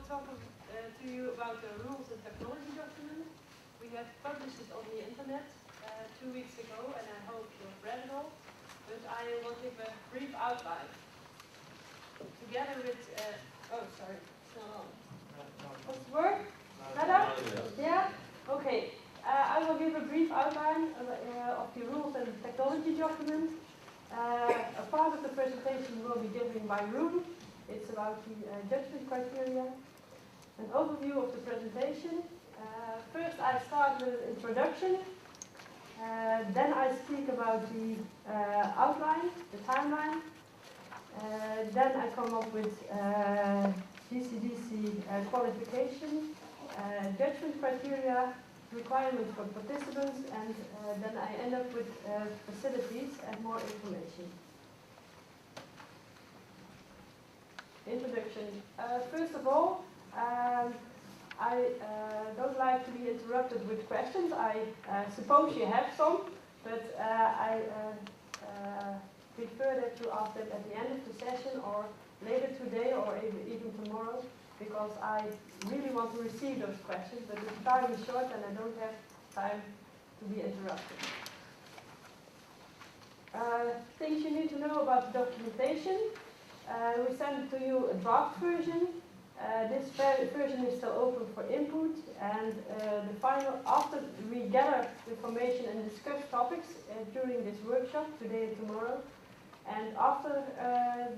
talk to you about the rules and technology document. We have published it on the internet 2 weeks ago, and I hope you've read it all. But I will give a brief outline. Together with, oh sorry, it's not on. Does it work? Better? Yeah? Okay. I will give a brief outline of the rules and technology document. A part of the presentation will be given by Ruben. It's about the judgment criteria. An overview of the presentation. First I start with an introduction. Then I speak about the outline, the timeline. Then I come up with GCDC qualification, judgment criteria, requirements for participants, and then I end up with facilities and more information. Introduction. First of all, I don't like to be interrupted with questions. I suppose you have some, but I prefer that you ask them at the end of the session or later today or even tomorrow, because I really want to receive those questions, but the time is short and I don't have time to be interrupted. Things you need to know about the documentation. We sent to you a draft version. This version is still open for input, and the final, after we gather information and discuss topics during this workshop today and tomorrow, and after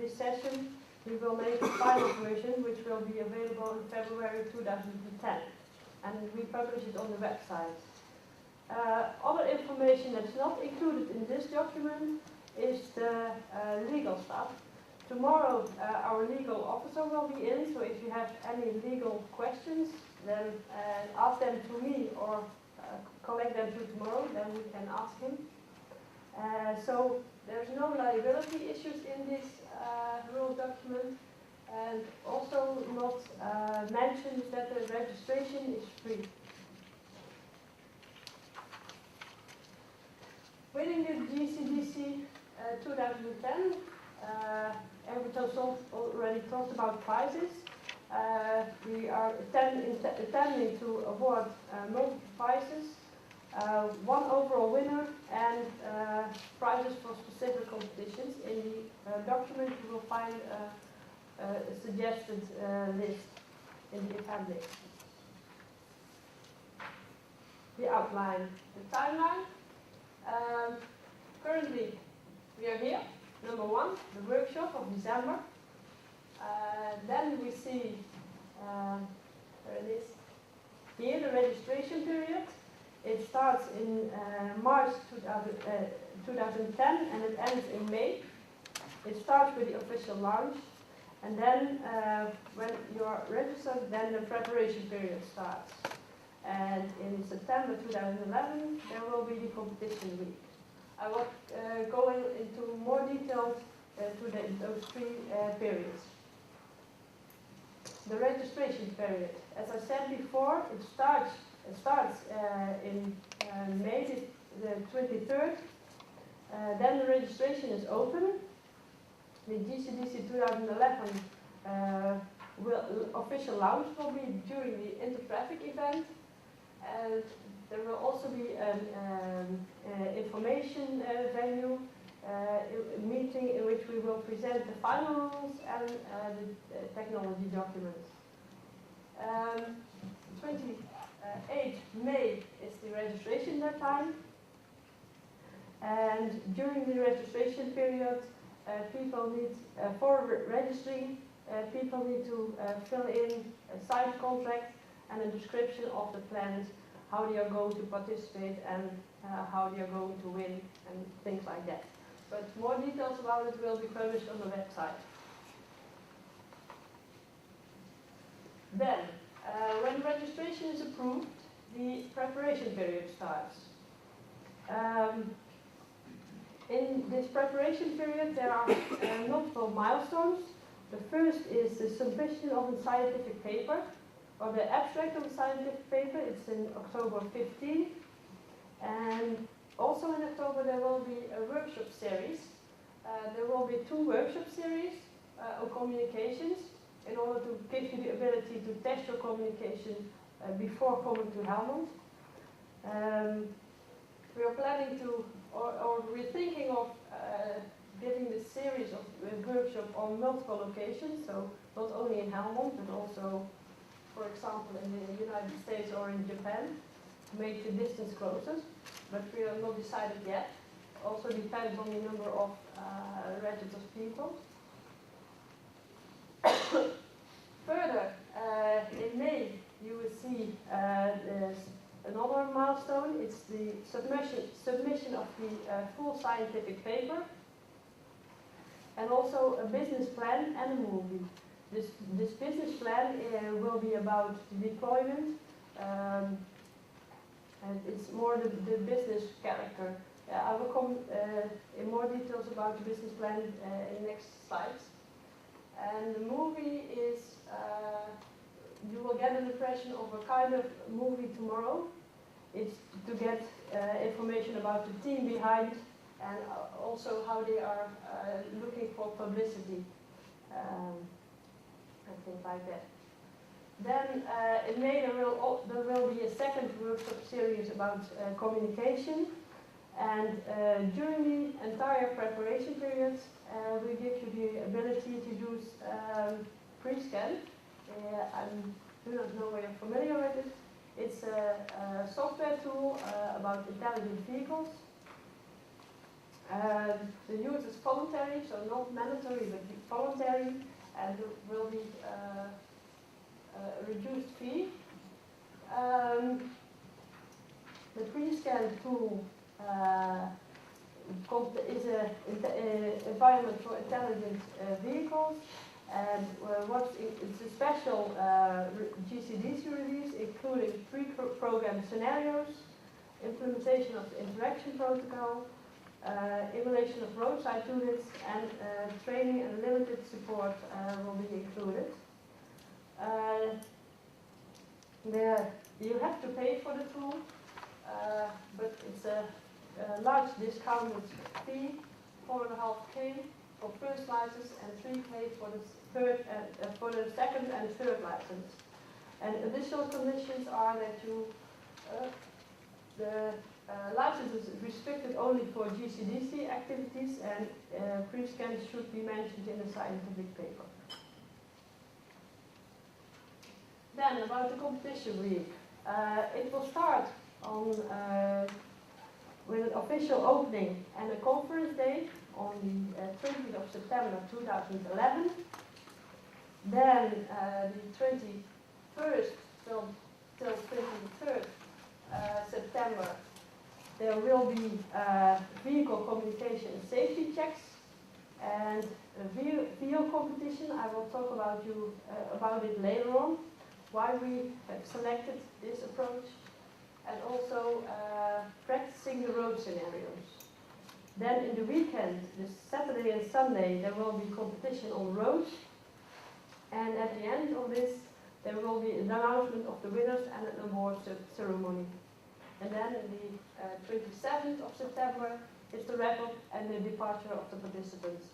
this session we will make a final version which will be available in February 2010, and we publish it on the website. Other information that's not included in this document is the legal stuff. Tomorrow our legal officer will be in, so if you have any legal questions, then ask them to me or collect them to tomorrow, then we can ask him. So there's no liability issues in this rule document, and also not mentions that the registration is free. Winning the GCDC 2010, and we already talked about prizes. We are intending to award multiple prizes, one overall winner, and prizes for specific competitions. In the document you will find a suggested list in the appendix. The outline, the timeline. Currently we are here. Number one, the workshop of December. Then we see, there it is, here the registration period. It starts in March 2010 and it ends in May. It starts with the official launch, and then when you are registered, then the preparation period starts. And in September 2011, there will be the competition week. I will go into more details to those three periods. The registration period. As I said before, it starts in May the 23rd. Then the registration is open. The GCDC 2011 official launch will be during the Intertraffic event. And there will also be an information venue, a meeting in which we will present the final rules and the technology documents. 28th May is the registration deadline, and during the registration period, people need, for registering, people need to fill in a signed contract and a description of the plans, how they are going to participate and how they are going to win and things like that. But more details about it will be published on the website. Then, when registration is approved, the preparation period starts. In this preparation period there are multiple milestones. The first is the submission of a scientific paper, or the abstract of the scientific paper. It's in October 15. And also in October there will be a workshop series. There will be 2 workshop series on communications in order to give you the ability to test your communication before coming to Helmond. We are planning to, or we're thinking of giving this series of workshops on multiple locations, so not only in Helmond, but also, for example, in the United States or in Japan, to make the distance closer. But we are not decided yet. Also depends on the number of registered people. Further, in May, you will see another milestone. It's the submission of the full scientific paper, and also a business plan and a movie. This business plan will be about the deployment, and it's more the business character. I will come in more details about the business plan in the next slides. And the movie is, you will get an impression of a kind of movie tomorrow. It's to get information about the team behind, and also how they are looking for publicity, and things like that. Then in May there will be a second workshop series about communication, and during the entire preparation period we give you the ability to use pre-scan. I do not know whether you're familiar with it. It's a software tool about intelligent vehicles. The use is voluntary, so not mandatory, but voluntary, and there will be a reduced fee. The pre-scan tool is an environment for intelligent vehicles, and it's a special GCDC release, including pre-programmed scenarios, implementation of the interaction protocol, emulation of roadside units, and training and limited support will be included. You have to pay for the tool, but it's a large discounted fee, 4.5K for first license and 3K for the second and third license. And additional conditions are that the license is restricted only for GCDC activities, and pre-scan should be mentioned in the scientific paper. Then about the competition week. It will start on with an official opening and a conference day on the 20th of September 2011. Then the 21st till 23rd September, there will be vehicle communication and safety checks and a video competition. I will talk about it later on, why we have selected this approach, and also practicing the road scenarios. Then in the weekend, this Saturday and Sunday, there will be competition on roads, and at the end of this, there will be an announcement of the winners and an award ceremony. And then the 27th of September is the wrap-up and the departure of the participants.